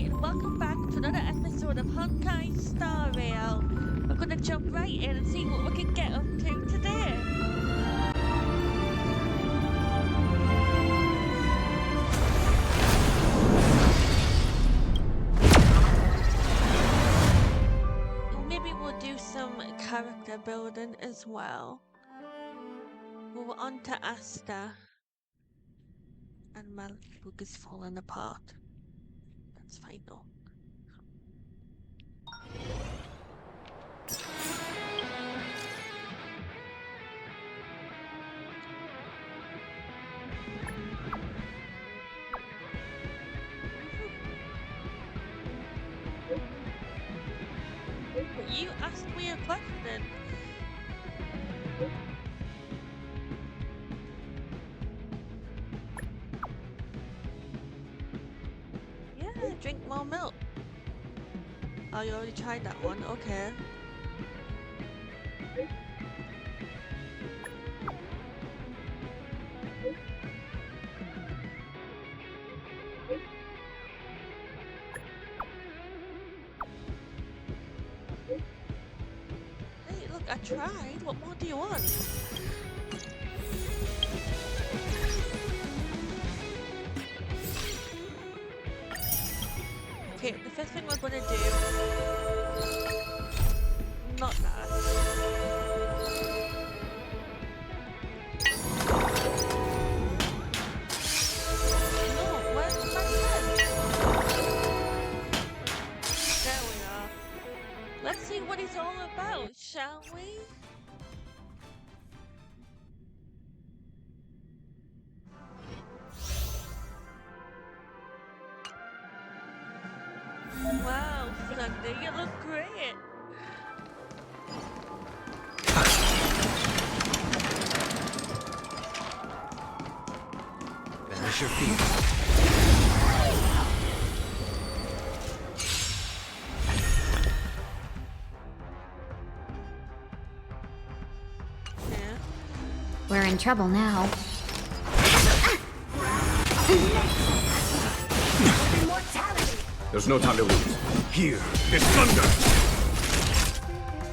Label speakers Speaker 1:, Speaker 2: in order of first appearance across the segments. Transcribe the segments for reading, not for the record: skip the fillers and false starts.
Speaker 1: and welcome back to another episode of Honkai Star Rail. We're gonna jump right in and see what we can get up to today. Maybe we'll do some character building as well. We're on to Asta. And my book is falling apart. That's fine though. You asked me a question. Yeah, drink more milk. Oh, you already tried that one. Okay. Hey, look, I tried. What more do you want? Okay, the first thing we're gonna do... Not that. No, where's my head? There we are. Let's see what he's all about, shall we? Wow, Sunday, you look great.
Speaker 2: Finish your feet.
Speaker 1: Yeah.
Speaker 3: We're in trouble now.
Speaker 2: There's no time to lose. Here is thunder!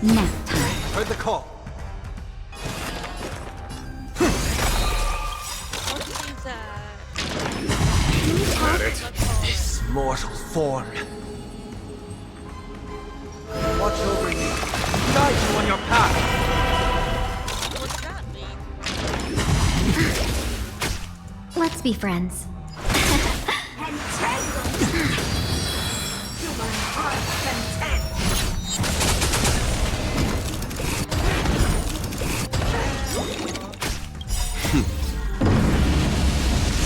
Speaker 3: Nap time.
Speaker 2: Heard the call.
Speaker 1: What's his,
Speaker 2: Is that it? This mortal form. Watch over you. Guide you on your path.
Speaker 1: What's that mean?
Speaker 3: Let's be friends.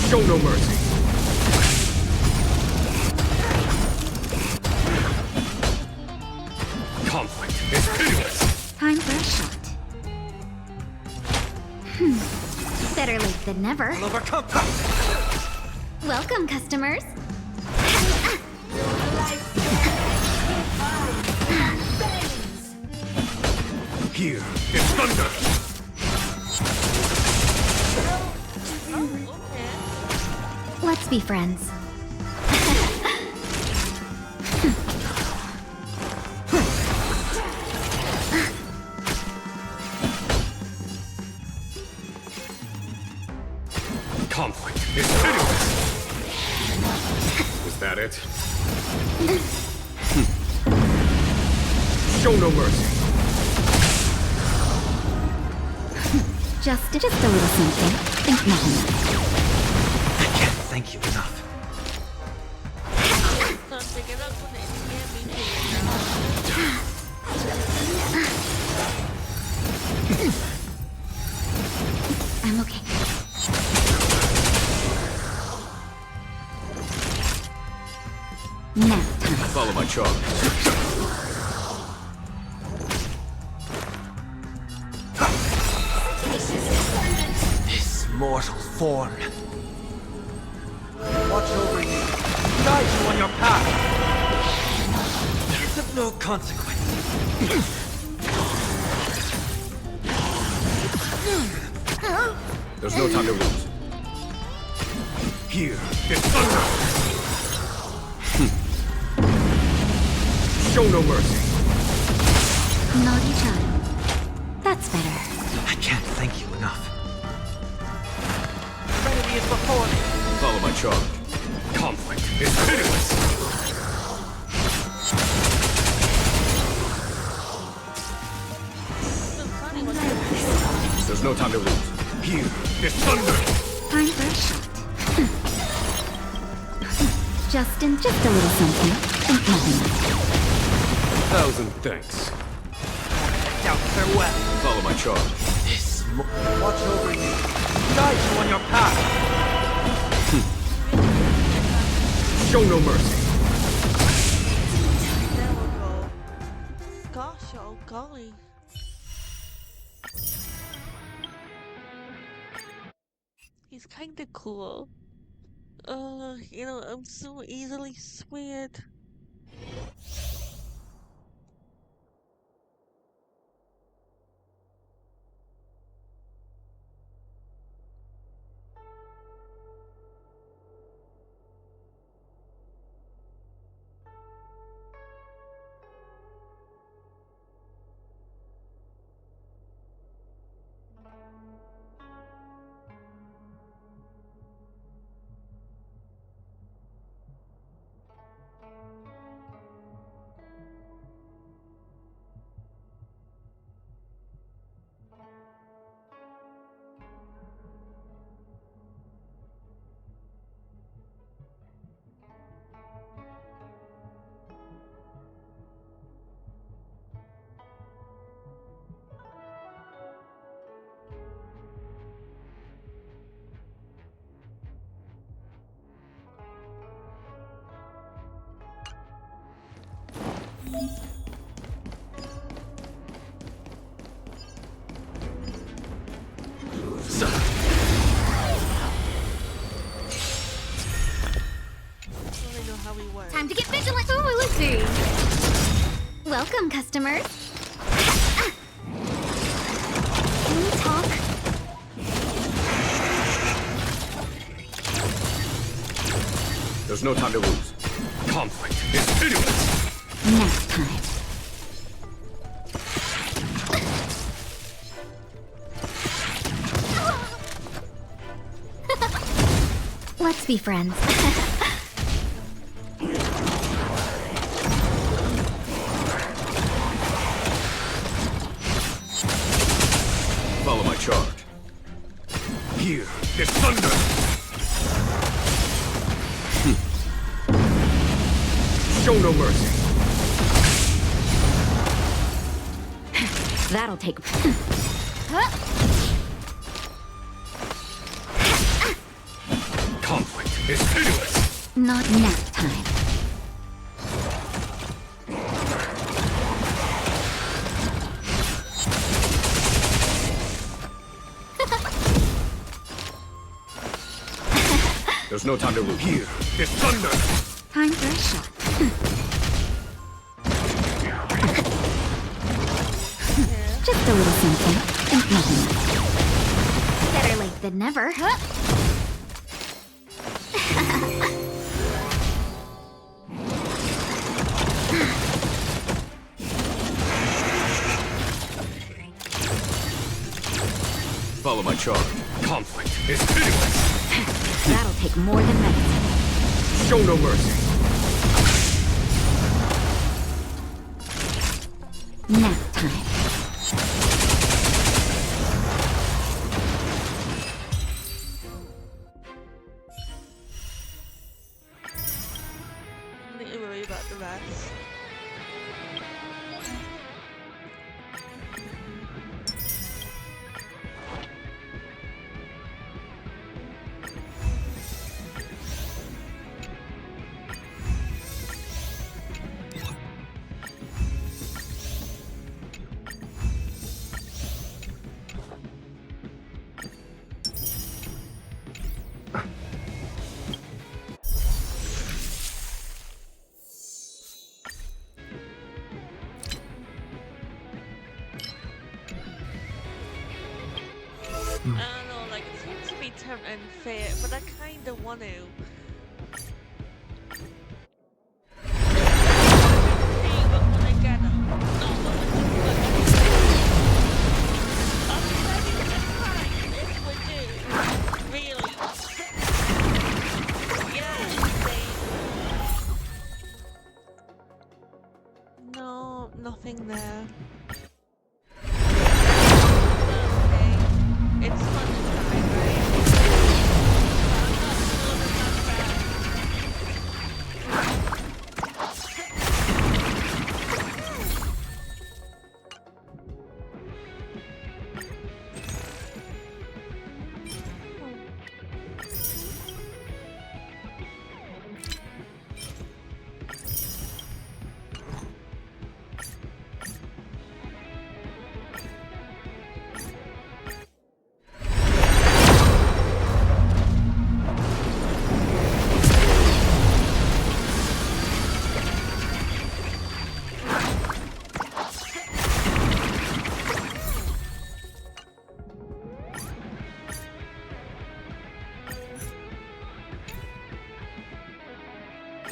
Speaker 2: Show no mercy. Conflict is pitiless.
Speaker 3: Time for a shot. Better late than never.
Speaker 2: I'll overcome.
Speaker 3: Welcome, customers.
Speaker 2: Here is thunder.
Speaker 1: Oh, okay.
Speaker 3: Let's be friends.
Speaker 2: Conflict is pitiless. Is that it? Show no mercy.
Speaker 3: Just a little something. Think nothing.
Speaker 2: I can't thank you enough.
Speaker 1: Sunday, you're not gonna scare me here
Speaker 3: I'm okay. Nap time.
Speaker 2: Follow my charge. This mortal form. Watch over you. Guide you on your path. It's of no consequence. There's no time to lose. Here is thunder. Show no mercy.
Speaker 3: Naughty child. That's better.
Speaker 4: I can't thank you enough. Serenity is before me.
Speaker 2: Follow my charge. Conflict is pitiless.
Speaker 1: So funny when
Speaker 2: There's no time to lose. Here is thunder.
Speaker 3: Time for a shot. just a little something. Think nothing.
Speaker 2: 1,000 thanks.
Speaker 4: Doubt farewell.
Speaker 2: Follow my charge.
Speaker 4: This watch over you. Guide you on your path.
Speaker 2: Show no mercy.
Speaker 1: there we go. Gosh, oh golly. He's kinda cool. You know, I'm so easily swayed. I don't know how he works.
Speaker 3: Time to get vigilant. Oh, let's see. Welcome, customers. Can we talk?
Speaker 2: There's no time to lose. Conflict is pitiless.
Speaker 3: Nap time. Let's be friends.
Speaker 2: Follow my charge. Here is thunder. Show no mercy.
Speaker 3: That'll take.
Speaker 2: Conflict is pitiless.
Speaker 3: Not nap time.
Speaker 2: There's no time to lose. Here is thunder.
Speaker 3: Time for a shot. Just a little something. Think nothing. Better late than never.
Speaker 2: Follow my charge. Conflict is pitiless.
Speaker 3: That'll take more than medicine.
Speaker 2: Show no mercy.
Speaker 3: Nap time.
Speaker 1: I need to worry about the rest. I don't know, like, it seems to be tempting fate, but I kinda want to. happening there. Okay. It's fun to try, right? But I'm not sure that that's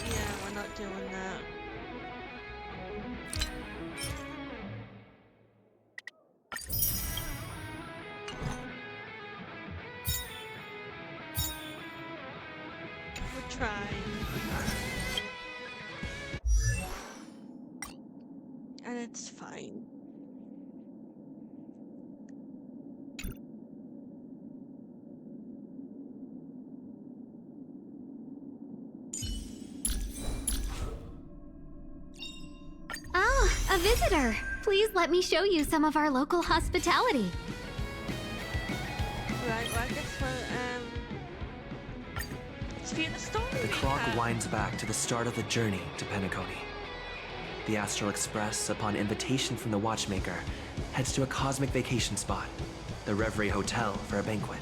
Speaker 1: yeah, we're not doing that. We're trying. And it's fine.
Speaker 3: Oh, a visitor. Please let me show you some of our local hospitality.
Speaker 1: Right, well, I guess we're, let's view the story.
Speaker 5: The clock winds back to the start of the journey to Penacony. The Astral Express, upon invitation from the Watchmaker, heads to a cosmic vacation spot, the Reverie Hotel, for a banquet.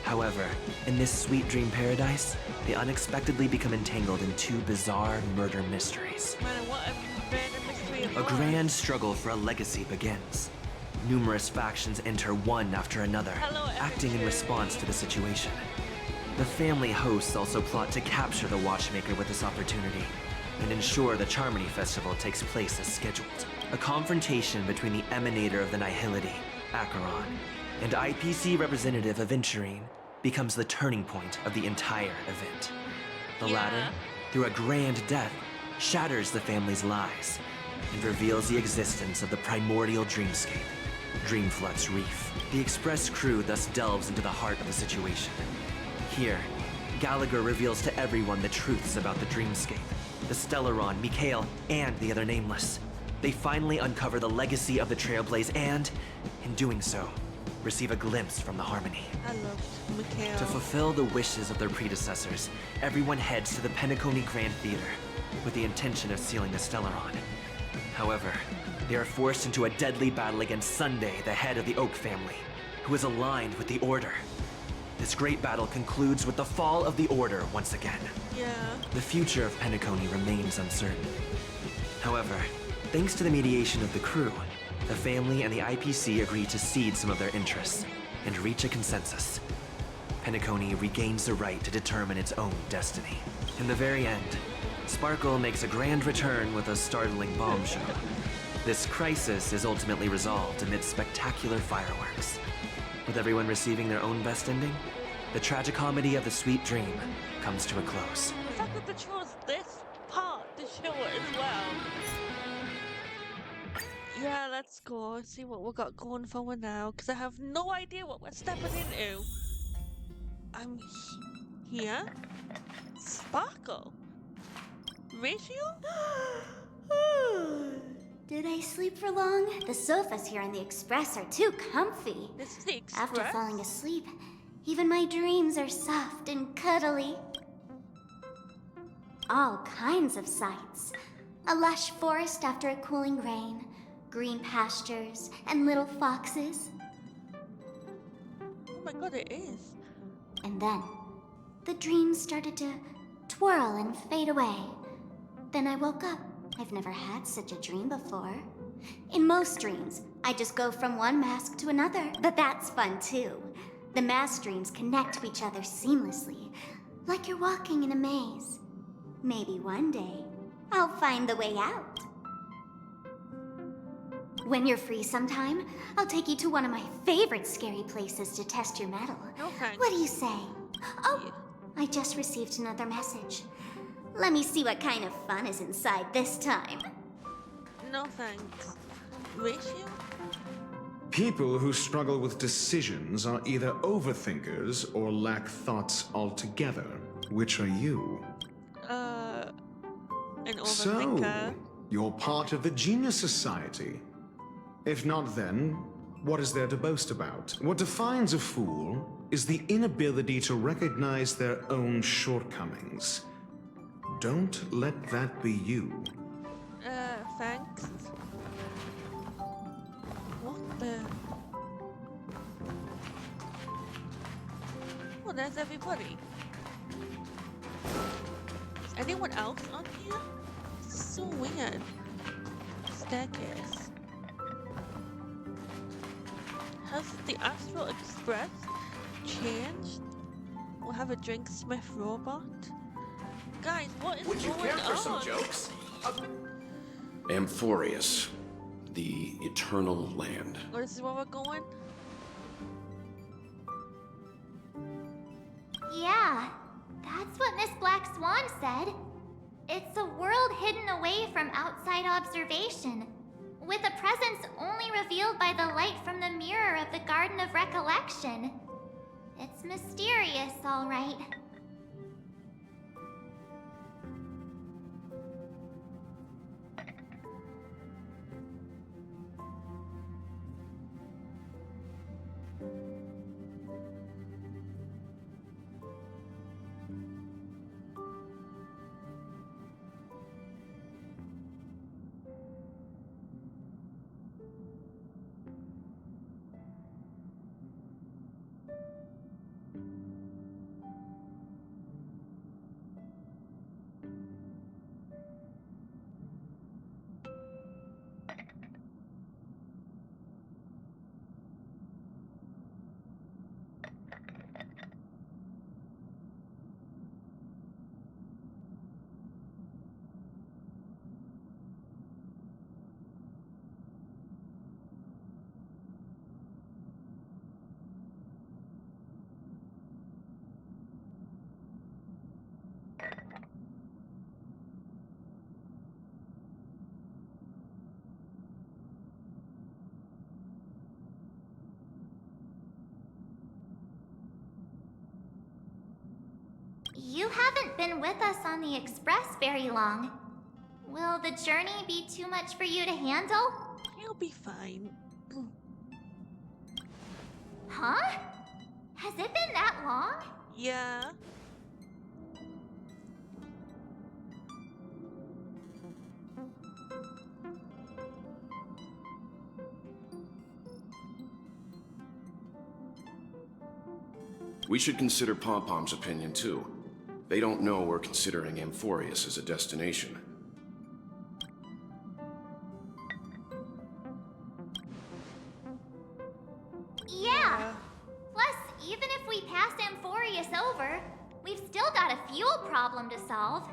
Speaker 5: However, in this sweet dream paradise, they unexpectedly become entangled in two bizarre murder mysteries.
Speaker 1: Man, what a murder mystery it
Speaker 5: A
Speaker 1: was.
Speaker 5: grand struggle for a legacy begins. Numerous factions enter one after another,
Speaker 1: Hello,
Speaker 5: acting in
Speaker 1: Evan.
Speaker 5: response to the situation. The family hosts also plot to capture the Watchmaker with this opportunity and ensure the Charmony Festival takes place as scheduled. A confrontation between the emanator of the Nihility, Acheron, and IPC representative Aventurine becomes the turning point of the entire event. The latter, through a grand death, shatters the family's lies and reveals the existence of the primordial dreamscape, Dreamflux Reef. The Express crew thus delves into the heart of the situation. Here, Gallagher reveals to everyone the truths about the dreamscape, the Stellaron, Mikhail, and the other Nameless. They finally uncover the legacy of the Trailblaze and, in doing so, receive a glimpse from the Harmony.
Speaker 1: I loved Mikhail.
Speaker 5: To fulfill the wishes of their predecessors, everyone heads to the Penacony Grand Theater with the intention of sealing the Stellaron. However, they are forced into a deadly battle against Sunday, the head of the Oak family, who is aligned with the Order. This great battle concludes with the fall of the Order once again.
Speaker 1: Yeah.
Speaker 5: The future of Penacony remains uncertain. However, thanks to the mediation of the crew, the family and the IPC agree to cede some of their interests and reach a consensus. Penacony regains the right to determine its own destiny. In the very end, Sparkle makes a grand return with a startling bombshell. This crisis is ultimately resolved amid spectacular fireworks. With everyone receiving their own best ending, the tragicomedy of the sweet dream comes to a close.
Speaker 1: The fact that they chose this part to show it as well. Yeah, let's go see what we've got going forward now, because I have no idea what we're stepping into. I'm here. Sparkle. Ratio?
Speaker 3: Did I sleep for long? The sofas here in the Express are too comfy.
Speaker 1: This is the Express.
Speaker 3: After falling asleep, even my dreams are soft and cuddly. All kinds of sights. A lush forest after a cooling rain, green pastures, and little foxes.
Speaker 1: Oh my god, it is.
Speaker 3: And then, the dreams started to twirl and fade away. Then I woke up. I've never had such a dream before. In most dreams, I just go from one mask to another. But that's fun too. The mask dreams connect to each other seamlessly, like you're walking in a maze. Maybe one day, I'll find the way out. When you're free sometime, I'll take you to one of my favorite scary places to test your mettle.
Speaker 1: No thanks.
Speaker 3: What do you say? Oh, I just received another message. Let me see what kind of fun is inside this time.
Speaker 1: No thanks. Ratio?
Speaker 2: People who struggle with decisions are either overthinkers or lack thoughts altogether. Which are you?
Speaker 1: An
Speaker 2: So,
Speaker 1: overthinker.
Speaker 2: you're part of the Genius Society. If not, then what is there to boast about? What defines a fool is the inability to recognize their own shortcomings. Don't let that be you.
Speaker 1: Thanks. What the? Oh, there's everybody. Is anyone else on here? This is so weird. Staircase. Has the Astral Express changed? We'll have a drink Smith robot. Guys, what is
Speaker 2: Would you
Speaker 1: going
Speaker 2: care for
Speaker 1: on?
Speaker 2: some jokes?
Speaker 6: Amphorius, the eternal land.
Speaker 1: Oh, this is where we're going?
Speaker 3: Yeah, that's what Miss Black Swan said. It's a world hidden away from outside observation, with a presence only revealed by the light from the mirror of the Garden of Recollection. It's mysterious, all right. You haven't been with us on the Express very long. Will the journey be too much for you to handle?
Speaker 1: He'll be fine.
Speaker 3: Huh? Has it been that long?
Speaker 1: Yeah.
Speaker 6: We should consider Pom-Pom's opinion too. They don't know we're considering Amphorius as a destination.
Speaker 3: Yeah. Plus, even if we pass Amphorius over, we've still got a fuel problem to solve.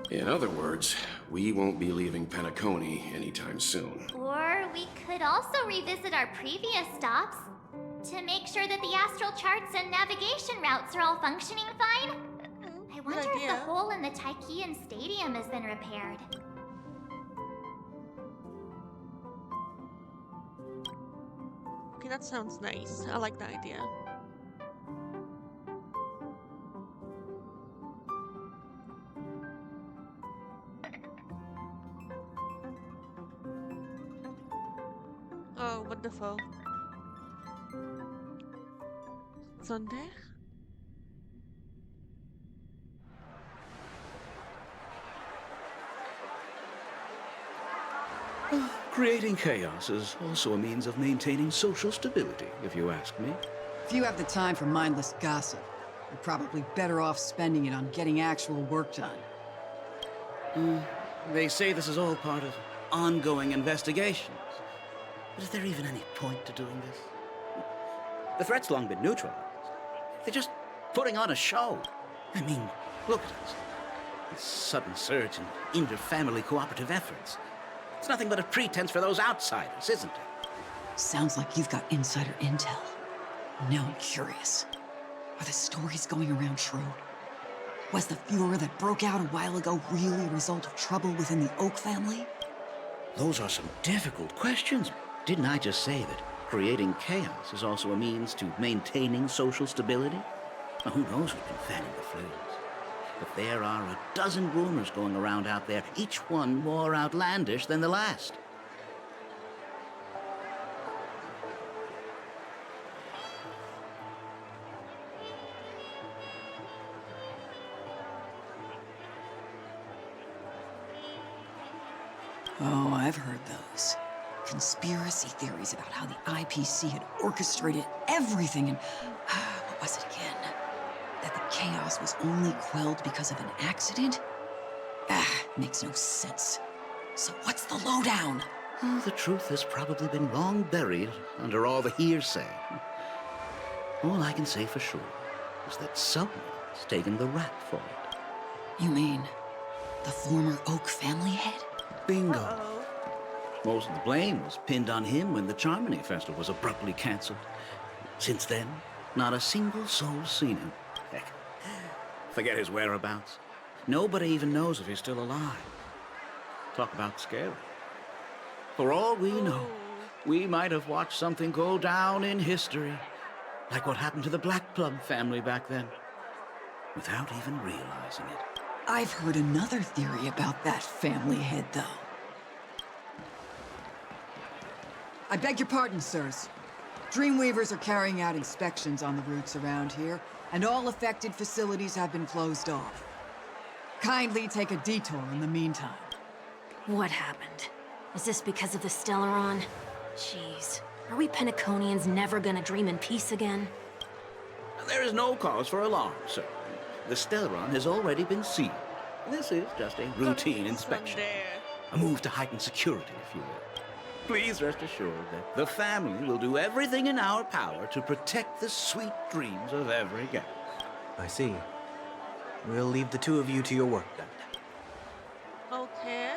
Speaker 6: In other words, we won't be leaving Penacony anytime soon.
Speaker 3: Or we could also revisit our previous stops to make sure that the astral charts and navigation routes are all functioning fine. I
Speaker 1: Good
Speaker 3: wonder if the
Speaker 1: idea.
Speaker 3: hole in the Tychean Stadium has been repaired.
Speaker 1: Okay, that sounds nice. I like that idea. Oh, wonderful. Sunday?
Speaker 7: Creating chaos is also a means of maintaining social stability, if you ask me.
Speaker 8: If you have the time for mindless gossip, you're probably better off spending it on getting actual work done.
Speaker 7: They say this is all part of ongoing investigations. But is there even any point to doing this? The threat's long been neutralized. They're just putting on a show. I mean, look at us. This sudden surge in inter-family cooperative efforts. It's nothing but a pretense for those outsiders, isn't it?
Speaker 8: Sounds like you've got insider intel. Now I'm curious. Are the stories going around true? Was the furor that broke out a while ago really a result of trouble within the Oak family?
Speaker 7: Those are some difficult questions. Didn't I just say that creating chaos is also a means to maintaining social stability? Now, who knows who's been fanning the flames? But there are a dozen rumors going around out there, each one more outlandish than the last.
Speaker 8: Oh, I've heard those. Conspiracy theories about how the IPC had orchestrated everything and... what was it again? That the chaos was only quelled because of an accident? Makes no sense. So what's the lowdown?
Speaker 7: Oh, the truth has probably been long buried under all the hearsay. All I can say for sure is that someone's taken the rap for it.
Speaker 8: You mean the former Oak family head?
Speaker 7: Bingo.
Speaker 1: Uh-oh.
Speaker 7: Most of the blame was pinned on him when the Charmony Festival was abruptly cancelled. Since then, not a single soul's seen him. Heck, forget his whereabouts. Nobody even knows if he's still alive. Talk about scary. For all we know, we might have watched something go down in history, like what happened to the Black Plum family back then, without even realizing it.
Speaker 8: I've heard another theory about that family head, though. I beg your pardon, sirs. Dreamweavers are carrying out inspections on the routes around here, and all affected facilities have been closed off. Kindly take a detour in the meantime.
Speaker 9: What happened? Is this because of the Stellaron? Jeez. Are we Penaconians never gonna dream in peace again?
Speaker 7: There is no cause for alarm, sir. The Stellaron has already been sealed. This is just a routine inspection. A move to heighten security, if you will. Please rest assured that the family will do everything in our power to protect the sweet dreams of every guest.
Speaker 5: I see. We'll leave the two of you to your work then.
Speaker 1: Okay.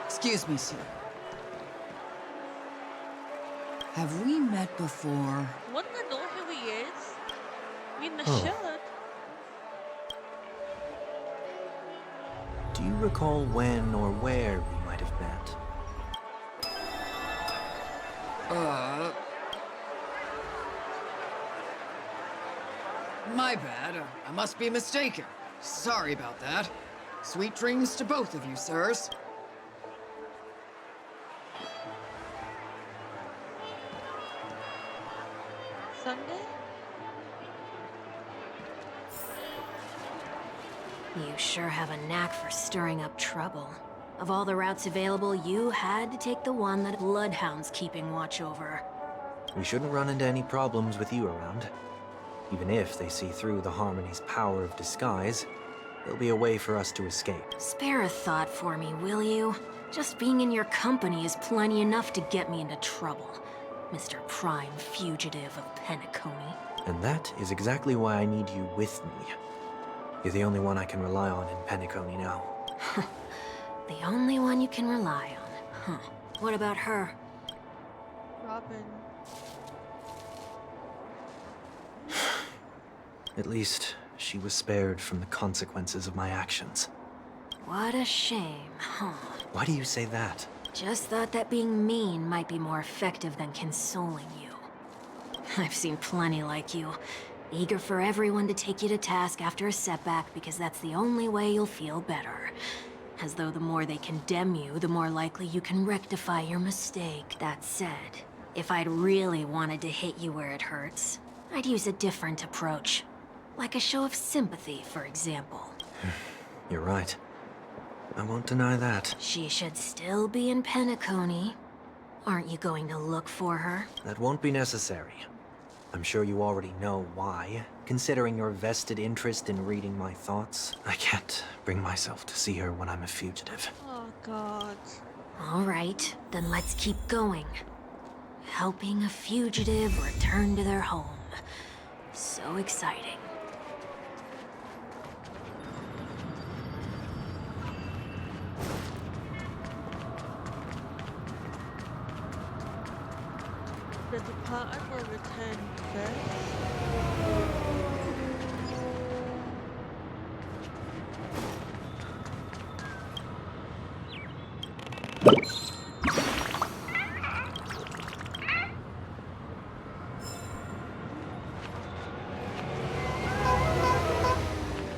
Speaker 8: Excuse me, sir. Have we met before?
Speaker 1: Wouldn't I know who he is? I mean, I
Speaker 5: Oh.
Speaker 1: should.
Speaker 5: Do you recall when or where we might have met?
Speaker 8: My bad. I must be mistaken. Sorry about that. Sweet dreams to both of you, sirs.
Speaker 1: Sunday?
Speaker 9: You sure have a knack for stirring up trouble. Of all the routes available, you had to take the one that Bloodhound's keeping watch over.
Speaker 5: We shouldn't run into any problems with you around. Even if they see through the Harmony's power of disguise, there'll be a way for us to escape.
Speaker 9: Spare a thought for me, will you? Just being in your company is plenty enough to get me into trouble, Mr. Prime Fugitive of Penacony.
Speaker 5: And that is exactly why I need you with me. You're the only one I can rely on in Penacony now.
Speaker 9: The only one you can rely on, huh? What about her?
Speaker 1: Robin.
Speaker 5: At least, she was spared from the consequences of my actions.
Speaker 9: What a shame, huh?
Speaker 5: Why do you say that?
Speaker 9: Just thought that being mean might be more effective than consoling you. I've seen plenty like you, eager for everyone to take you to task after a setback because that's the only way you'll feel better. As though the more they condemn you, the more likely you can rectify your mistake. That said, if I'd really wanted to hit you where it hurts, I'd use a different approach. Like a show of sympathy, for example.
Speaker 5: You're right. I won't deny that.
Speaker 9: She should still be in Penacony. Aren't you going to look for her?
Speaker 5: That won't be necessary. I'm sure you already know why. Considering your vested interest in reading my thoughts, I can't bring myself to see her when I'm a fugitive.
Speaker 1: Oh, God.
Speaker 9: All right, then let's keep going. Helping a fugitive return to their home. So exciting.
Speaker 1: The departed will return first.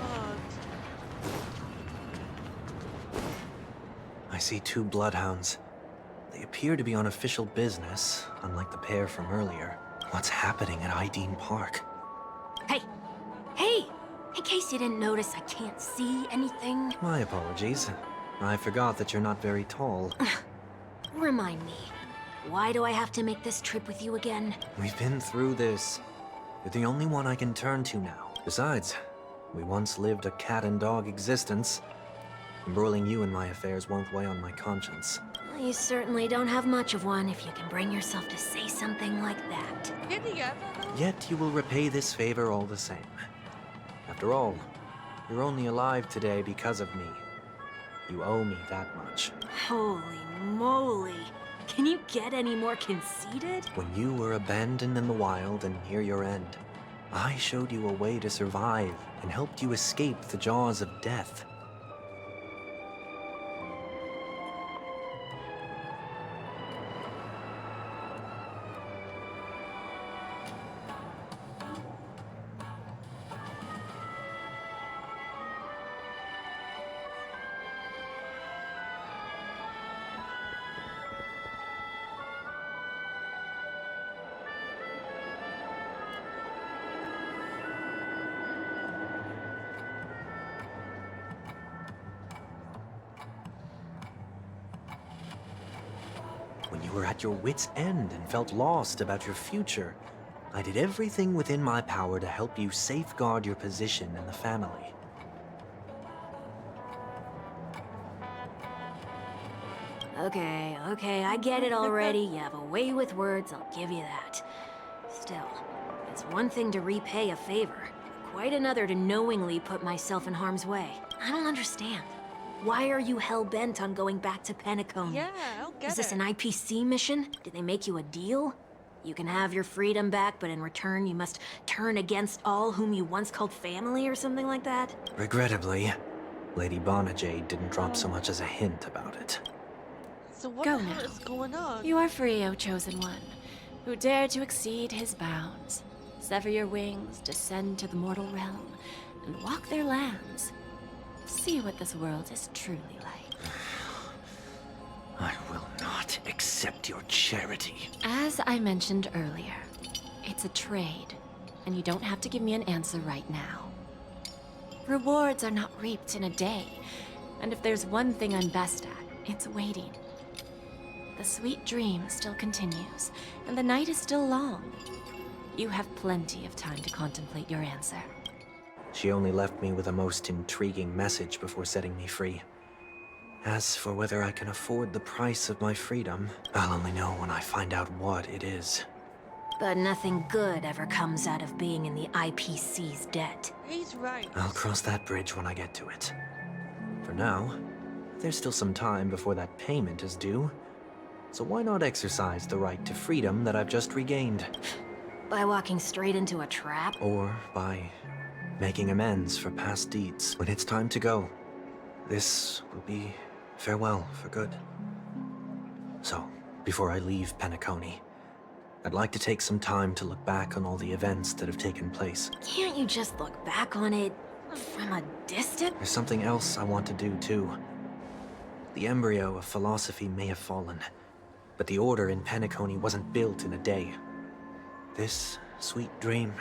Speaker 1: Odd.
Speaker 5: I see 2 bloodhounds. They appear to be on official business, unlike the pair from earlier. What's happening at Ideen Park?
Speaker 9: Hey! Hey! In case you didn't notice, I can't see anything.
Speaker 5: My apologies. I forgot that you're not very tall.
Speaker 9: Remind me, why do I have to make this trip with you again?
Speaker 5: We've been through this. You're the only one I can turn to now. Besides, we once lived a cat and dog existence. Embroiling you in my affairs won't weigh on my conscience.
Speaker 9: Well, you certainly don't have much of one if you can bring yourself to say something like that.
Speaker 1: Did he ever though?
Speaker 5: Yet you will repay this favor all the same. After all, you're only alive today because of me. You owe me that much.
Speaker 9: Holy moly. Can you get any more conceited?
Speaker 5: When you were abandoned in the wild and near your end, I showed you a way to survive and helped you escape the jaws of death. When you were at your wit's end and felt lost about your future, I did everything within my power to help you safeguard your position in the family.
Speaker 9: Okay, I get it already. You have a way with words, I'll give you that. Still, it's one thing to repay a favor, quite another to knowingly put myself in harm's way. I don't understand. Why are you hell-bent on going back to Penacony?
Speaker 1: Yeah, I don't get
Speaker 9: Is this
Speaker 1: it.
Speaker 9: an IPC mission? Did they make you a deal? You can have your freedom back, but in return you must turn against all whom you once called family or something like that?
Speaker 5: Regrettably, Lady Bonajade didn't drop so much as a hint about it.
Speaker 1: So what
Speaker 10: Go
Speaker 1: the hell
Speaker 10: now.
Speaker 1: is going on?
Speaker 10: You are free, O Chosen One, who dare to exceed his bounds. Sever your wings, descend to the mortal realm, and walk their lands. See what this world is truly like.
Speaker 5: I will not accept your charity.
Speaker 10: As I mentioned earlier, it's a trade, and you don't have to give me an answer right now. Rewards are not reaped in a day, and if there's one thing I'm best at, it's waiting. The sweet dream still continues, and the night is still long. You have plenty of time to contemplate your answer.
Speaker 5: She only left me with a most intriguing message before setting me free. As for whether I can afford the price of my freedom, I'll only know when I find out what it is.
Speaker 9: But nothing good ever comes out of being in the IPC's debt.
Speaker 1: He's right.
Speaker 5: I'll cross that bridge when I get to it. For now, there's still some time before that payment is due. So why not exercise the right to freedom that I've just regained?
Speaker 9: By walking straight into a trap?
Speaker 5: Or by making amends for past deeds. When it's time to go, this will be farewell for good. So, before I leave Penacony, I'd like to take some time to look back on all the events that have taken place.
Speaker 9: Can't you just look back on it from a distance?
Speaker 5: There's something else I want to do, too. The embryo of philosophy may have fallen, but the order in Penacony wasn't built in a day. This sweet dream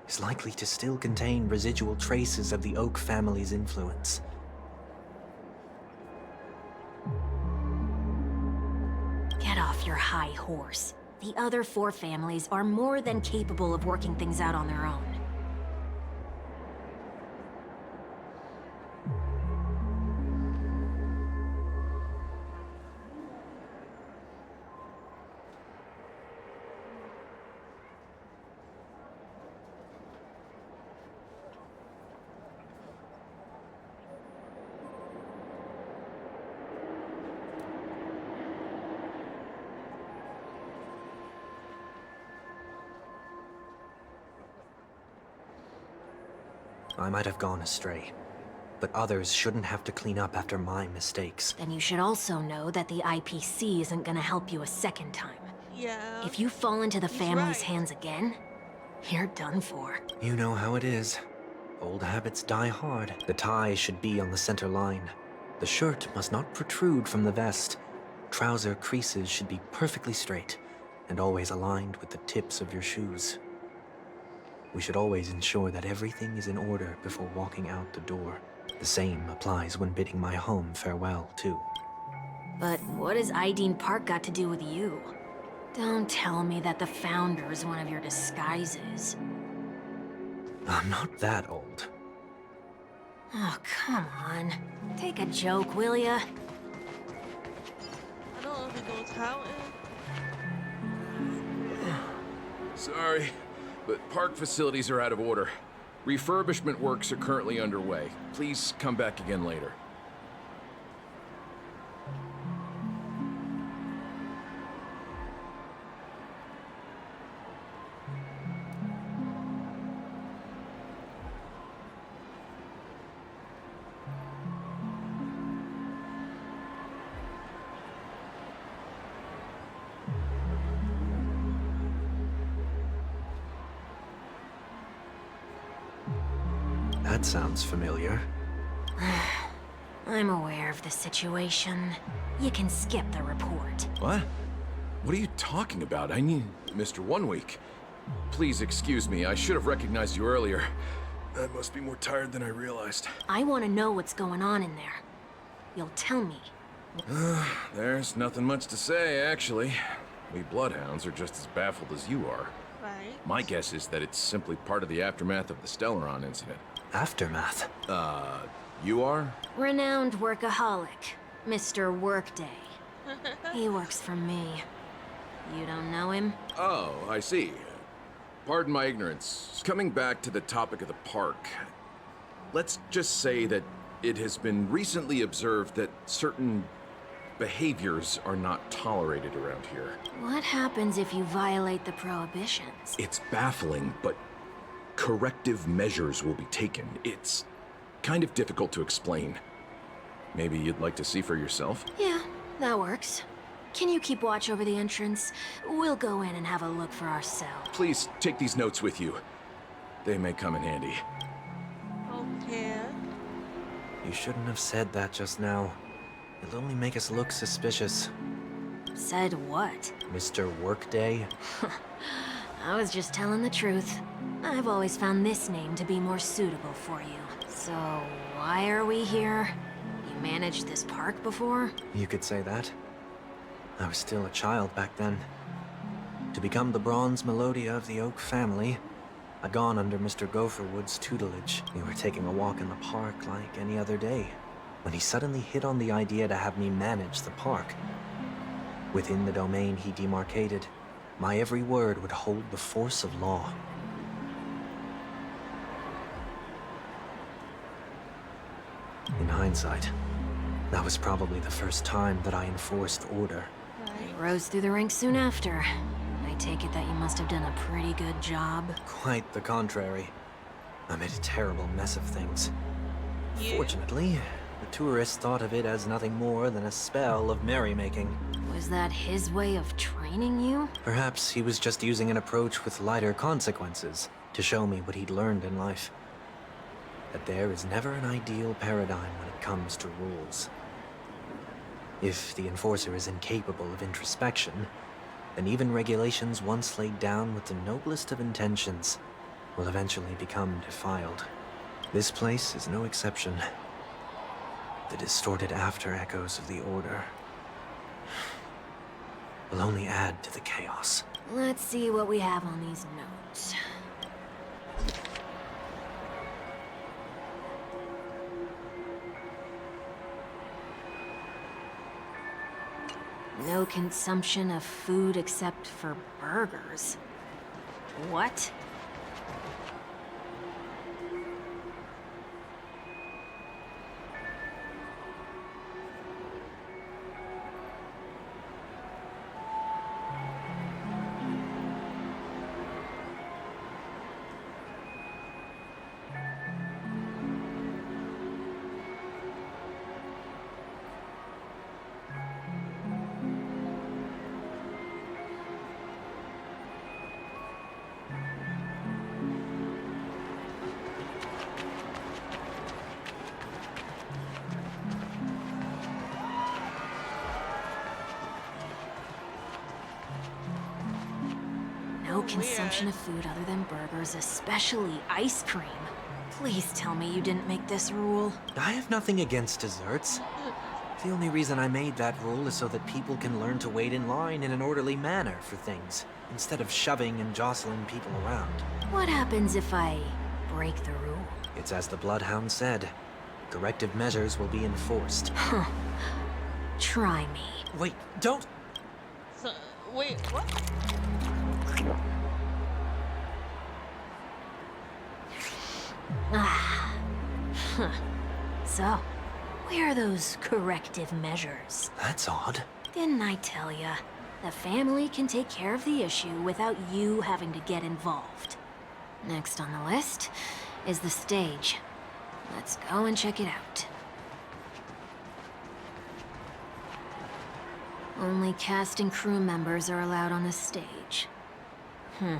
Speaker 5: is likely to still contain residual traces of the Oak family's influence.
Speaker 9: Get off your high horse. The other 4 families are more than capable of working things out on their own.
Speaker 5: I might have gone astray, but others shouldn't have to clean up after my mistakes.
Speaker 9: Then you should also know that the IPC isn't gonna help you a second time.
Speaker 1: Yeah.
Speaker 9: If you fall into the
Speaker 1: He's
Speaker 9: family's
Speaker 1: right.
Speaker 9: hands again, you're done for.
Speaker 5: You know how it is. Old habits die hard. The tie should be on the center line. The shirt must not protrude from the vest. Trouser creases should be perfectly straight and always aligned with the tips of your shoes. We should always ensure that everything is in order before walking out the door. The same applies when bidding my home farewell, too.
Speaker 9: But what has Ideen Park got to do with you? Don't tell me that the Founder is one of your disguises.
Speaker 5: I'm not that old.
Speaker 9: Oh, come on. Take a joke, will ya?
Speaker 1: I don't know if he goes how
Speaker 11: Sorry, but park facilities are out of order. Refurbishment works are currently underway. Please come back again later.
Speaker 5: That sounds familiar.
Speaker 9: I'm aware of the situation. You can skip the report.
Speaker 11: What? What are you talking about? I need Mr. 1 Week. Please excuse me. I should have recognized you earlier. I must be more tired than I realized.
Speaker 9: I want to know what's going on in there. You'll tell me.
Speaker 11: There's nothing much to say, actually. We Bloodhounds are just as baffled as you are.
Speaker 1: right?
Speaker 11: My guess is that it's simply part of the aftermath of the Stellaron incident.
Speaker 5: Aftermath?
Speaker 11: You are?
Speaker 9: Renowned workaholic, Mr. Workday. He works for me. You don't know him?
Speaker 11: Oh, I see. Pardon my ignorance. Coming back to the topic of the park, let's just say that it has been recently observed that certain behaviors are not tolerated around here.
Speaker 9: What happens if you violate the prohibitions?
Speaker 11: It's baffling, but corrective measures will be taken. It's kind of difficult to explain. Maybe you'd like to see for yourself?
Speaker 9: Yeah, that works. Can you keep watch over the entrance? We'll go in and have a look for ourselves.
Speaker 11: Please take these notes with you. They may come in handy.
Speaker 1: Okay.
Speaker 5: You shouldn't have said that just now. It'll only make us look suspicious.
Speaker 9: Said what?
Speaker 5: Mr. Workday?
Speaker 9: I was just telling the truth. I've always found this name to be more suitable for you. So, why are we here? You managed this park before?
Speaker 5: You could say that. I was still a child back then. To become the bronze Melodia of the Oak family, I'd gone under Mr. Gopherwood's tutelage. We were taking a walk in the park like any other day, when he suddenly hit on the idea to have me manage the park. Within the domain he demarcated, my every word would hold the force of law. In hindsight, that was probably the first time that I enforced order.
Speaker 9: You rose through the ranks soon after. I take it that you must have done a pretty good job.
Speaker 5: Quite the contrary. I made a terrible mess of things.
Speaker 1: Yeah.
Speaker 5: Fortunately, the tourists thought of it as nothing more than a spell of merrymaking.
Speaker 9: Was that his way of training you?
Speaker 5: Perhaps he was just using an approach with lighter consequences to show me what he'd learned in life. That there is never an ideal paradigm when it comes to rules. If the enforcer is incapable of introspection, then even regulations once laid down with the noblest of intentions will eventually become defiled. This place is no exception. The distorted after-echoes of the Order will only add to the chaos.
Speaker 9: Let's see what we have on these notes. No consumption of food except for burgers. What? consumption of food other than burgers, especially ice cream. Please tell me you didn't make this rule.
Speaker 5: I have nothing against desserts. The only reason I made that rule is so that people can learn to wait in line in an orderly manner for things, instead of shoving and jostling people around.
Speaker 9: What happens if I break the rule?
Speaker 5: It's as the Bloodhound said. Corrective measures will be enforced.
Speaker 9: Huh. Try me.
Speaker 5: Wait, don't!
Speaker 1: So, wait, what?
Speaker 9: Ah. Huh. So, where are those corrective measures?
Speaker 5: That's odd.
Speaker 9: Didn't I tell ya? The family can take care of the issue without you having to get involved. Next on the list is the stage. Let's go and check it out. Only cast and crew members are allowed on the stage. A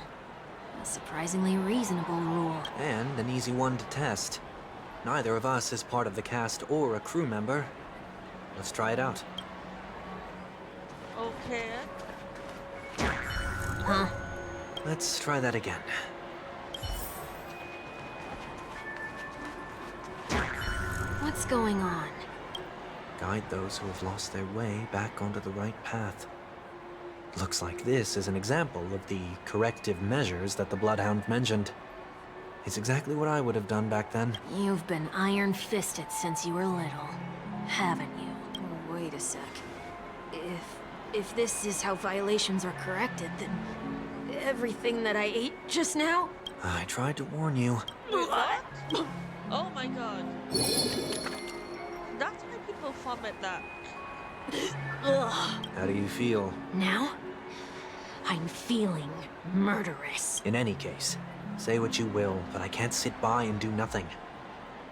Speaker 9: surprisingly reasonable rule.
Speaker 5: And an easy one to test. Neither of us is part of the cast or a crew member. Let's try it out.
Speaker 1: Okay.
Speaker 9: Huh?
Speaker 5: Let's try that again.
Speaker 9: What's going on?
Speaker 5: Guide those who have lost their way back onto the right path. Looks like this is an example of the corrective measures that the Bloodhound mentioned. It's exactly what I would have done back then.
Speaker 9: You've been iron-fisted since you were little, haven't you? Oh, wait a sec. If this is how violations are corrected, then everything that I ate just now?
Speaker 5: I tried to warn you.
Speaker 1: Wait, what? Oh my god. That's why people vomit that.
Speaker 9: Ugh.
Speaker 5: How do you feel?
Speaker 9: Now? I'm feeling murderous.
Speaker 5: In any case, say what you will, but I can't sit by and do nothing.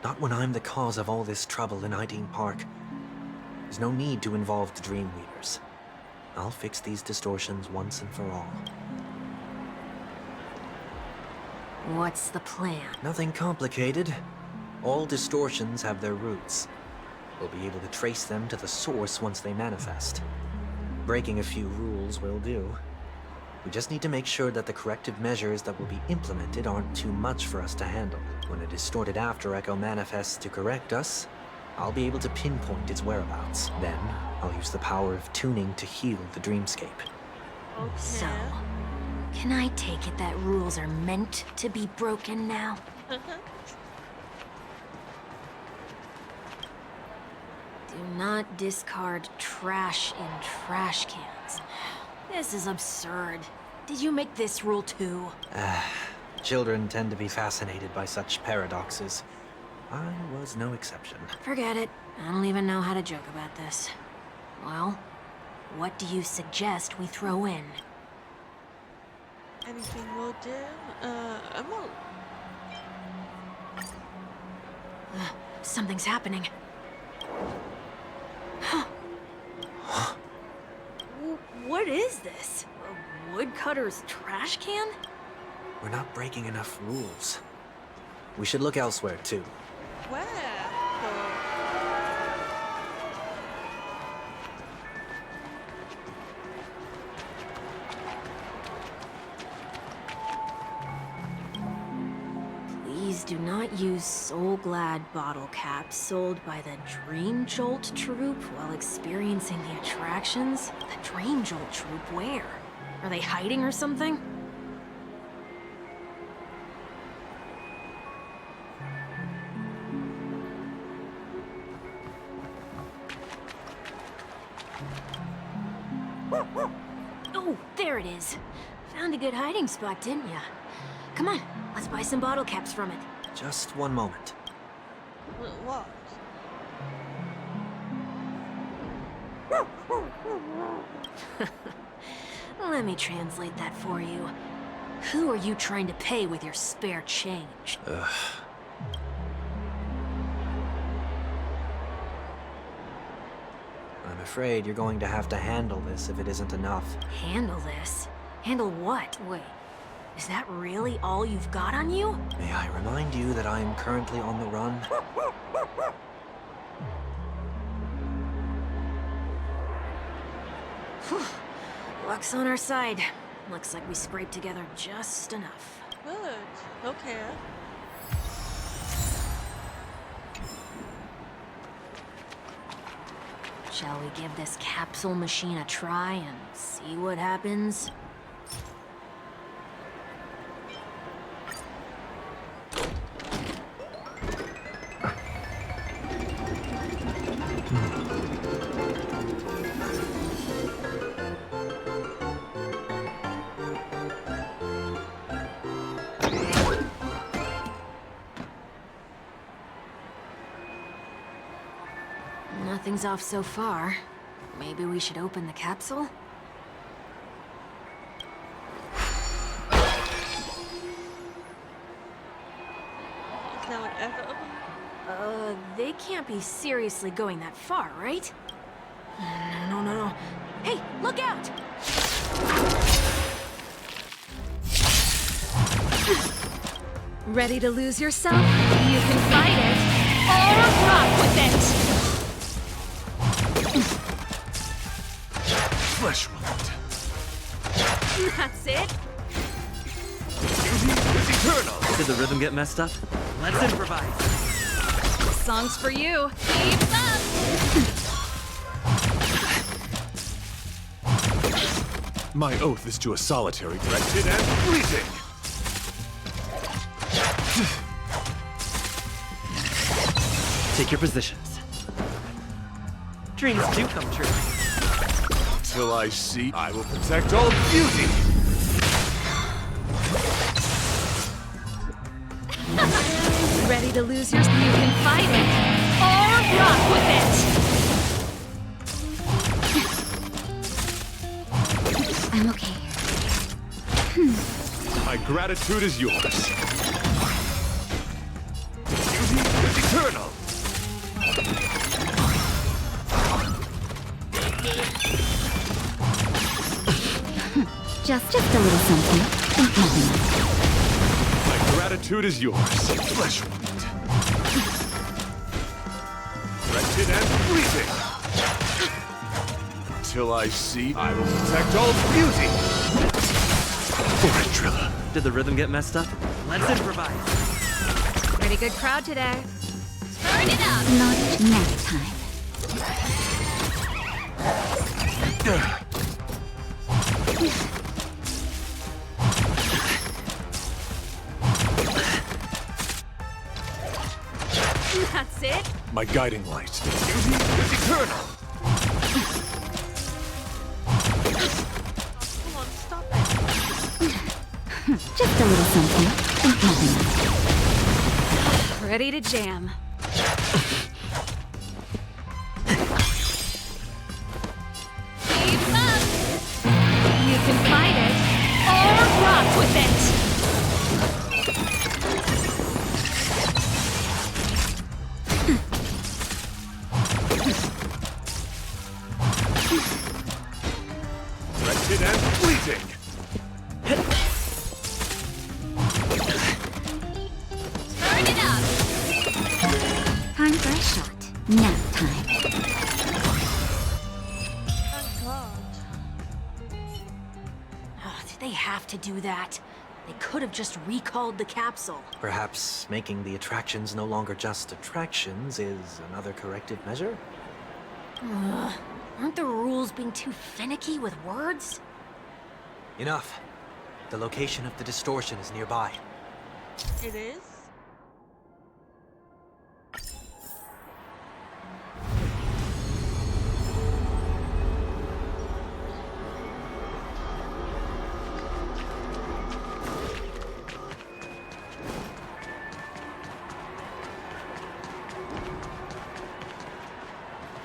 Speaker 5: Not when I'm the cause of all this trouble in Ideen Park. There's no need to involve the Dream Weavers. I'll fix these distortions once and for all.
Speaker 9: What's the plan?
Speaker 5: Nothing complicated. All distortions have their roots. We'll be able to trace them to the source once they manifest. Breaking a few rules will do. We just need to make sure that the corrective measures that will be implemented aren't too much for us to handle. When a distorted after echo manifests to correct us, I'll be able to pinpoint its whereabouts. Then, I'll use the power of tuning to heal the dreamscape.
Speaker 1: Okay.
Speaker 9: So, can I take it that rules are meant to be broken now? Do not discard trash in trash cans. This is absurd. Did you make this rule too?
Speaker 5: Children tend to be fascinated by such paradoxes. I was no exception.
Speaker 9: Forget it. I don't even know how to joke about this. Well, what do you suggest we throw in?
Speaker 1: Anything will do. I'm all...
Speaker 9: Something's happening. What is this? A woodcutter's trash can?
Speaker 5: We're not breaking enough rules. We should look elsewhere, too.
Speaker 1: Where?
Speaker 9: Please do not use Soul Glad bottle caps sold by the Dream Jolt troupe while experiencing the attractions. The Dream Jolt troupe, where? Are they hiding or something? Oh, there it is. Found a good hiding spot, didn't ya? Come on, let's buy some bottle caps from it.
Speaker 5: Just one moment.
Speaker 1: What?
Speaker 9: Let me translate that for you. Who are you trying to pay with your spare change?
Speaker 5: I'm afraid you're going to have to handle this if it isn't enough.
Speaker 9: Handle this? Handle what? Wait, is that really all you've got on you?
Speaker 5: May I remind you that I am currently on the run?
Speaker 9: Luck's on our side. Looks like we scraped together just enough.
Speaker 1: Good. Okay.
Speaker 9: Shall we give this capsule machine a try and see what happens? Nothing's off so far. Maybe we should open the capsule?
Speaker 1: Is that one ever open?
Speaker 9: They can't be seriously going that far, right? No. Hey, look out! Ready to lose yourself? You can fight it, or rock with it!
Speaker 11: Flesh wound.
Speaker 9: That's it?
Speaker 11: It's eternal.
Speaker 5: Did the rhythm get messed up? Let's improvise.
Speaker 9: This song's for you. Keep up!
Speaker 11: My oath is to a solitary, wretched and fleeting.
Speaker 5: Take your positions. Dreams do come true.
Speaker 11: Till I see, I will protect all beauty.
Speaker 9: Ready to lose yourself? You can fight it, or rock with it! I'm okay.
Speaker 11: My gratitude is yours. Beauty is eternal.
Speaker 3: Just a little something.
Speaker 11: My gratitude is yours. Flesh wound. Wretched and fleeting. Till I see, I will protect all beauty. Trilla.
Speaker 5: Did the rhythm get messed up? Let's improvise.
Speaker 9: Pretty good crowd today.
Speaker 3: Turn it up! Not nap time.
Speaker 9: That's it?
Speaker 11: My guiding light. Beauty is eternal.
Speaker 1: Come on, stop it.
Speaker 3: Just a little something.
Speaker 9: Ready to jam. Keep up! You can fight it, or rock with it!
Speaker 11: Wretched and fleeting.
Speaker 3: Turn it up! Time for a shot. Nap time.
Speaker 1: Thank God.
Speaker 9: Oh, did they have to do that? They could have just recalled the capsule.
Speaker 5: Perhaps making the attractions no longer just attractions is another corrective measure?
Speaker 9: Aren't the rules being too finicky with words?
Speaker 5: Enough. The location of the distortion is nearby.
Speaker 1: It is?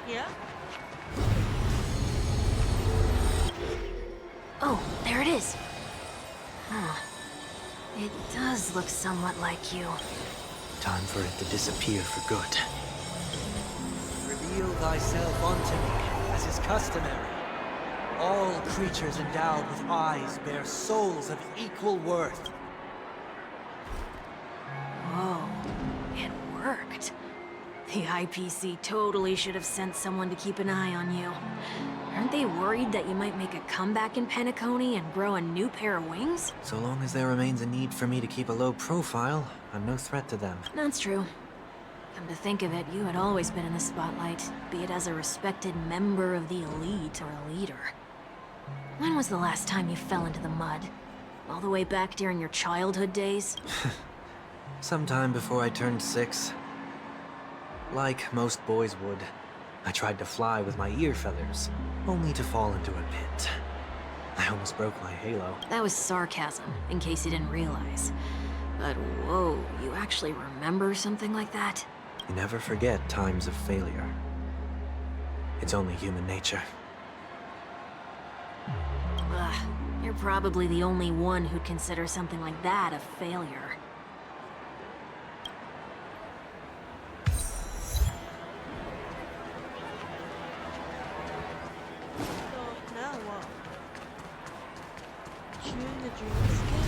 Speaker 1: Yeah?
Speaker 9: Oh, there it is. Huh. It does look somewhat like you.
Speaker 5: Time for it to disappear for good. Reveal thyself unto me, as is customary. All creatures endowed with eyes bear souls of equal worth.
Speaker 9: Whoa, it worked. The IPC totally should have sent someone to keep an eye on you. Aren't they worried that you might make a comeback in Penacony and grow a new pair of wings?
Speaker 5: So long as there remains a need for me to keep a low profile, I'm no threat to them.
Speaker 9: That's true. Come to think of it, you had always been in the spotlight, be it as a respected member of the elite or a leader. When was the last time you fell into the mud? All the way back during your childhood days?
Speaker 5: Sometime before I turned 6. Like most boys would, I tried to fly with my ear feathers, only to fall into a pit. I almost broke my halo.
Speaker 9: That was sarcasm, in case you didn't realize. But whoa, you actually remember something like that?
Speaker 5: You never forget times of failure. It's only human nature.
Speaker 9: Ugh, you're probably the only one who'd consider something like that a failure.
Speaker 1: So now what? Tune the dream skin.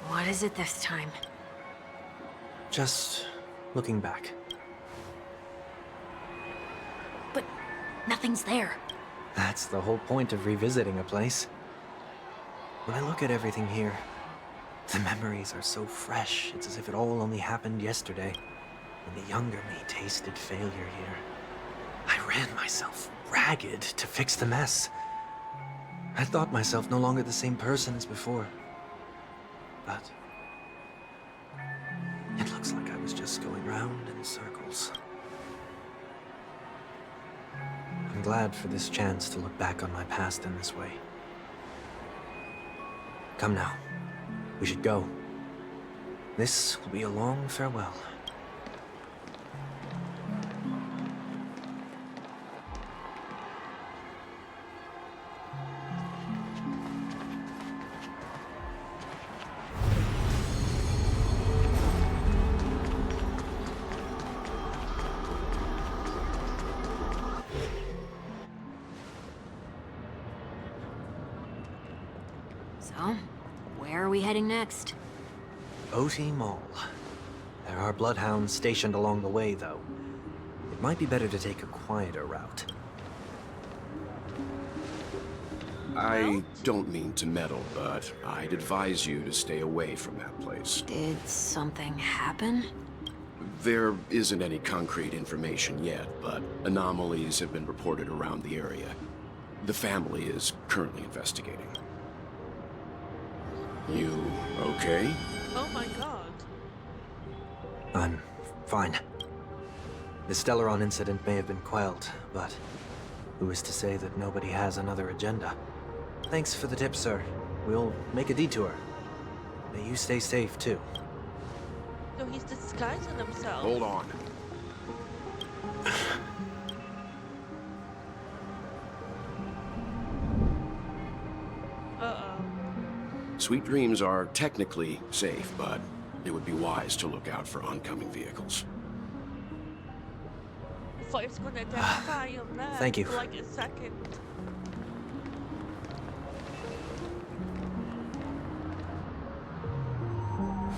Speaker 9: What is it this time?
Speaker 5: Just looking back.
Speaker 9: But nothing's there.
Speaker 5: That's the whole point of revisiting a place. When I look at everything here, the memories are so fresh, it's as if it all only happened yesterday, when the younger me tasted failure here. I ran myself ragged to fix the mess. I thought myself no longer the same person as before. But it looks like I was just going round in circles. I'm glad for this chance to look back on my past in this way. Come now. We should go. This will be a long farewell.
Speaker 9: So, where are we heading next?
Speaker 5: OT Mall. There are bloodhounds stationed along the way, though. It might be better to take a quieter route.
Speaker 6: I don't mean to meddle, but I'd advise you to stay away from that place.
Speaker 9: Did something happen?
Speaker 6: There isn't any concrete information yet, but anomalies have been reported around the area. The family is currently investigating. You okay?
Speaker 1: Oh my god.
Speaker 5: I'm fine. The Stellaron incident may have been quelled, but who is to say that nobody has another agenda? Thanks for the tip, sir. We'll make a detour. May you stay safe, too.
Speaker 1: So he's disguising himself.
Speaker 6: Hold on.
Speaker 1: Uh-oh.
Speaker 6: Sweet Dreams are technically safe, but it would be wise to look out for oncoming vehicles.
Speaker 1: I thought he was going to identify him there.
Speaker 5: Thank you.
Speaker 1: For like a second.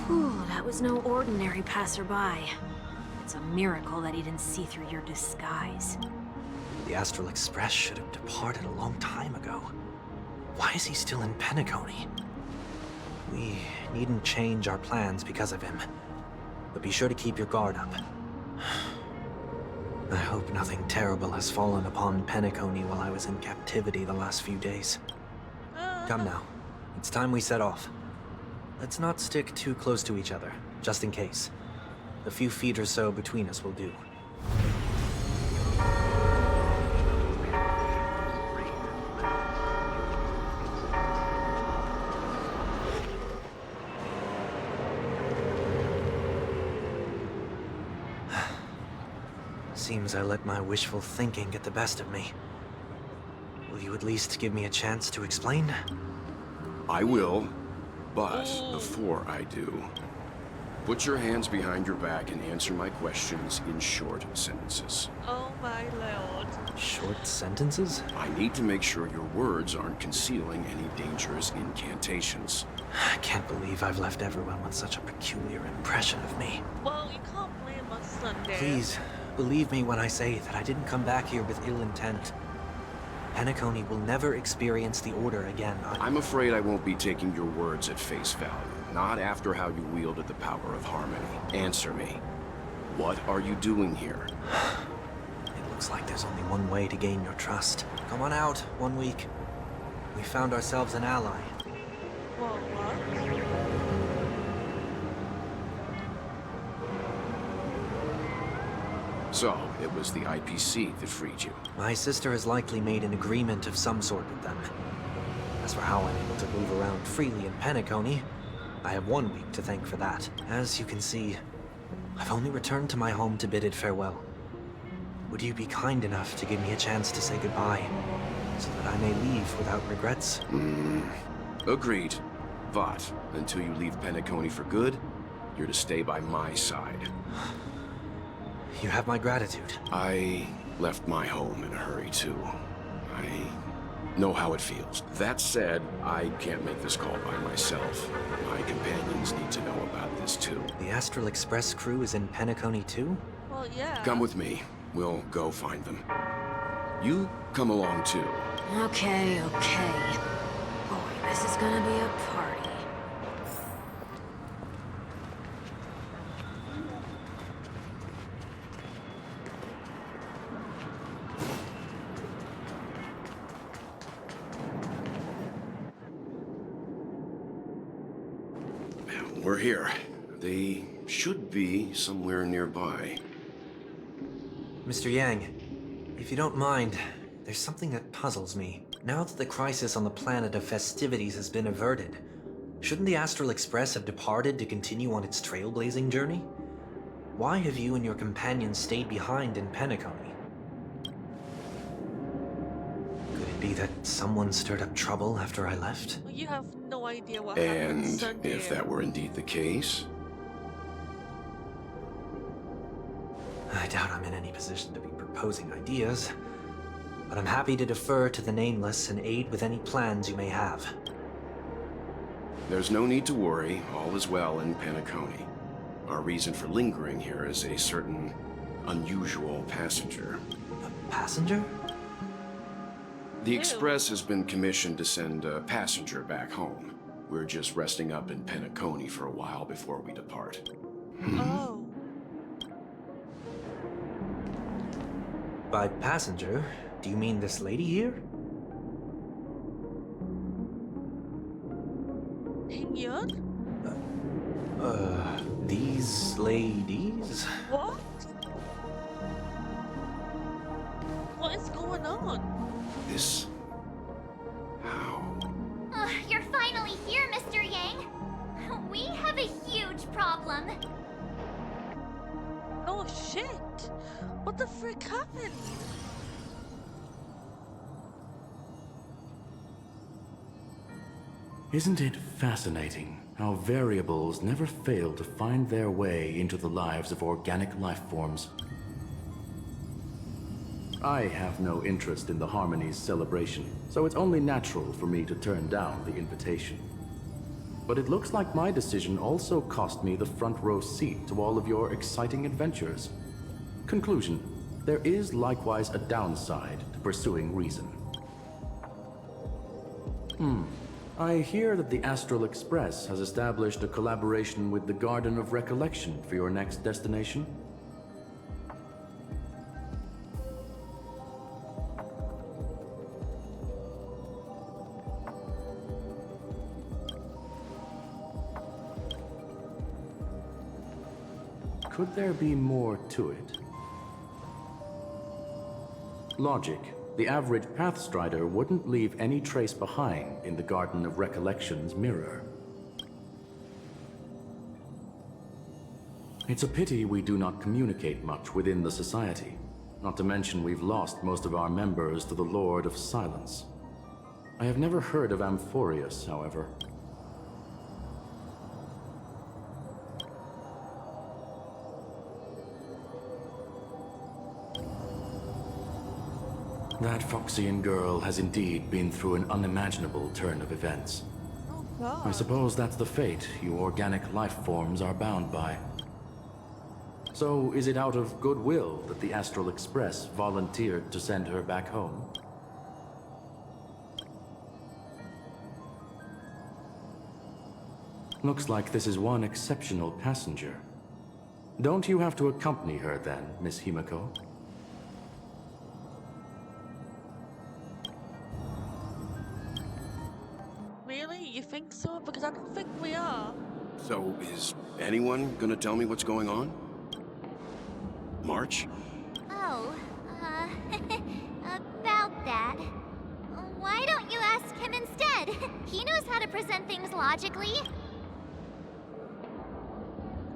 Speaker 9: Whew, that was no ordinary passerby. It's a miracle that he didn't see through your disguise.
Speaker 5: The Astral Express should have departed a long time ago. Why is he still in Penacony? We needn't change our plans because of him. But be sure to keep your guard up. I hope nothing terrible has fallen upon Penacony while I was in captivity the last few days. Come now. It's time we set off. Let's not stick too close to each other, just in case. A few feet or so between us will do. Seems I let my wishful thinking get the best of me. Will you at least give me a chance to explain?
Speaker 6: I will, but before I do, Put your hands behind your back and answer my questions in short sentences.
Speaker 1: Oh my lord.
Speaker 5: Short sentences?
Speaker 6: I need to make sure your words aren't concealing any dangerous incantations.
Speaker 5: I can't believe I've left everyone with such a peculiar impression of me.
Speaker 1: Well, you can't blame us, Sunday.
Speaker 5: Please, believe me when I say that I didn't come back here with ill intent. Penacony will never experience the Order again.
Speaker 6: I'm afraid I won't be taking your words at face value. Not after how you wielded the power of harmony. Answer me. What are you doing here?
Speaker 5: It looks like there's only one way to gain your trust. Come on out, 1 week. We found ourselves an ally.
Speaker 1: Well, what?
Speaker 6: So, it was the IPC that freed you.
Speaker 5: My sister has likely made an agreement of some sort with them. As for how I'm able to move around freely in Penacony, I have 1 week to thank for that. As you can see, I've only returned to my home to bid it farewell. Would you be kind enough to give me a chance to say goodbye, so that I may leave without regrets?
Speaker 6: Agreed. But, until you leave Penacony for good, you're to stay by my side.
Speaker 5: You have my gratitude.
Speaker 6: I left my home in a hurry, too. I know how it feels. That said, I can't make this call by myself. My companions need to know about this, too.
Speaker 5: The Astral Express crew is in Penacony, too?
Speaker 1: Well, yeah.
Speaker 6: Come with me. We'll go find them. You come along, too.
Speaker 9: Okay. Boy, this is gonna be a party.
Speaker 6: We're here. They should be somewhere nearby.
Speaker 5: Mr. Yang, if you don't mind, there's something that puzzles me. Now that the crisis on the planet of festivities has been averted, shouldn't the Astral Express have departed to continue on its trailblazing journey? Why have you and your companions stayed behind in Penacony? Could it be that someone stirred up trouble after I left?
Speaker 1: Well, you have no idea what happened,
Speaker 6: And
Speaker 1: Sunday.
Speaker 6: if that were indeed the case,
Speaker 5: I doubt I'm in any position to be proposing ideas, but I'm happy to defer to the Nameless and aid with any plans you may have.
Speaker 6: there's no need to worry. All is well in Penacony. Our reason for lingering here is a certain unusual passenger.
Speaker 5: A passenger?
Speaker 6: The Express has been commissioned to send a passenger back home. We're just resting up in Penacony for a while before we depart.
Speaker 1: Oh.
Speaker 5: By passenger, do you mean this lady here?
Speaker 1: Hingyun?
Speaker 5: These ladies?
Speaker 1: What? What is going on?
Speaker 6: This... how?
Speaker 3: You're finally here, Mr. Yang. We have a huge problem.
Speaker 1: Oh shit! What the frick happened?
Speaker 12: Isn't it fascinating how variables never fail to find their way into the lives of organic life forms? I have no interest in the Harmony's celebration, so it's only natural for me to turn down the invitation. But it looks like my decision also cost me the front row seat to all of your exciting adventures. Conclusion: there is likewise a downside to pursuing reason. I hear that the Astral Express has established a collaboration with the Garden of Recollection for your next destination. Could there be more to it? Logic. The average Pathstrider wouldn't leave any trace behind in the Garden of Recollection's mirror. It's a pity we do not communicate much within the Society. Not to mention we've lost most of our members to the Lord of Silence. I have never heard of Amphorius, however. That Foxian girl has indeed been through an unimaginable turn of events.
Speaker 1: Oh god.
Speaker 12: I suppose that's the fate you organic life forms are bound by. So, is it out of goodwill that the Astral Express volunteered to send her back home? Looks like this is one exceptional passenger. Don't you have to accompany her then, Miss Himiko?
Speaker 1: Really? You think so? Because I don't think we are.
Speaker 6: So, is anyone gonna tell me what's going on? March?
Speaker 3: Oh, about that. Why don't you ask him instead? He knows how to present things logically.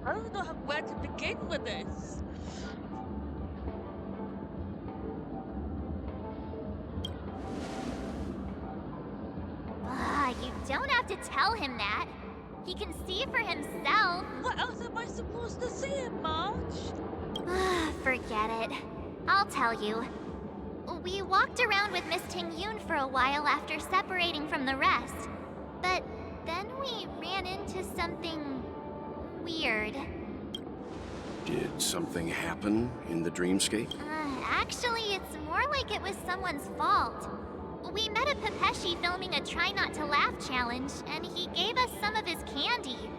Speaker 1: I don't know where to begin with this.
Speaker 3: You don't have to tell him that. He can see for himself.
Speaker 1: What else am I supposed to say, March?
Speaker 3: Forget it. I'll tell you. We walked around with Miss Ting-Yun for a while after separating from the rest. But then we ran into something weird.
Speaker 6: Did something happen in the dreamscape?
Speaker 3: Actually, it's more like it was someone's fault. We met a Pepeshi filming a Try Not to Laugh challenge, and he gave us some of his candy.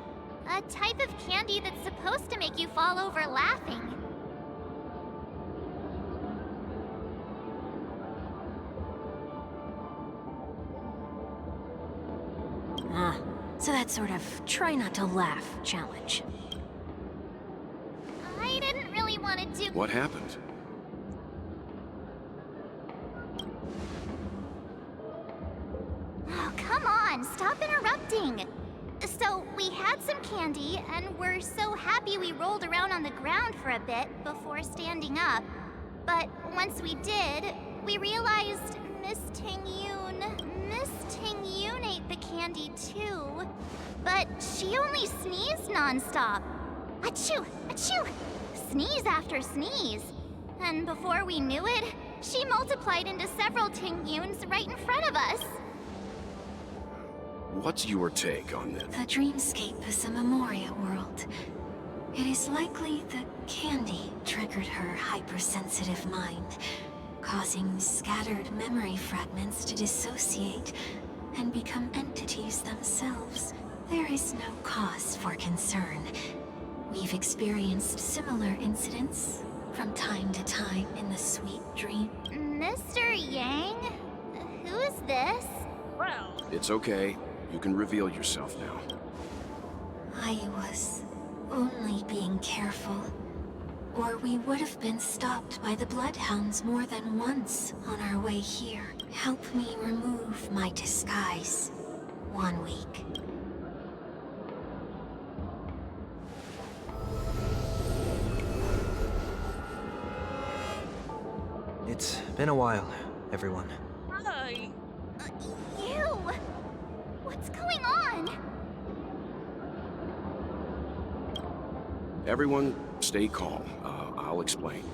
Speaker 3: A type of candy that's supposed to make you fall over laughing.
Speaker 9: So that sort of try not to laugh challenge.
Speaker 3: I didn't really want to do...
Speaker 6: What happened?
Speaker 3: Oh, come on, stop interrupting. So, we had some candy, and we're so happy we rolled around on the ground for a bit before standing up. But once we did, we realized Miss Ting-Yun ate the candy too. But she only sneezed nonstop. Achoo! Achoo! Sneeze after sneeze. And before we knew it, she multiplied into several Ting-Yuns right in front of us.
Speaker 6: What's your take on this?
Speaker 9: The dreamscape is a Memoria world. It is likely the candy triggered her hypersensitive mind, causing scattered memory fragments to dissociate and become entities themselves. There is no cause for concern. We've experienced similar incidents from time to time in the sweet dream.
Speaker 3: Mr. Yang? Who's this?
Speaker 1: Well,
Speaker 6: It's okay. You can reveal yourself now.
Speaker 9: I was only being careful, or we would have been stopped by the Bloodhounds more than once on our way here. Help me remove my disguise. 1 week.
Speaker 5: It's been a while, everyone.
Speaker 1: hi.
Speaker 3: You! What's going on?
Speaker 6: Everyone, stay calm. I'll explain.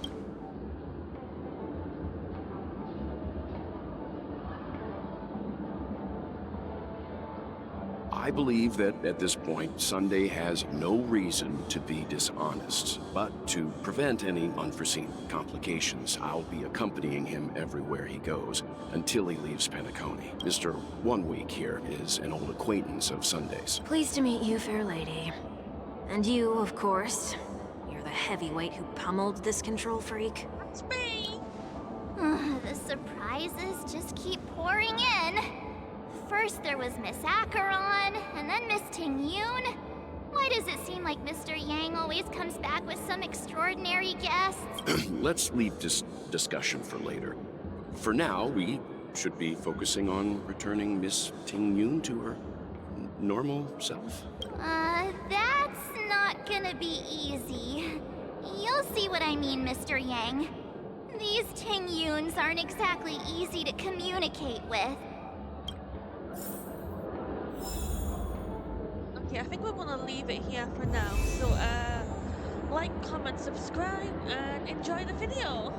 Speaker 6: I believe that at this point, Sunday has no reason to be dishonest. But to prevent any unforeseen complications, I'll be accompanying him everywhere he goes until he leaves Penacony. Mr. 1 Week here is an old acquaintance of Sunday's.
Speaker 9: Pleased to meet you, fair lady. And you, of course. You're the heavyweight who pummeled this control freak.
Speaker 1: That's me.
Speaker 3: The surprises just keep pouring in. First there was Miss Acheron, and then Miss Ting-Yun. Why does it seem like Mr. Yang always comes back with some extraordinary guests?
Speaker 6: Let's leave this discussion for later. For now, we should be focusing on returning Miss Ting-Yun to her normal self.
Speaker 3: That's not gonna be easy. You'll see what I mean, Mr. Yang. These Ting-Yuns aren't exactly easy to communicate with.
Speaker 1: Okay, I think we're gonna leave it here for now. So, like, comment, subscribe, and enjoy the video.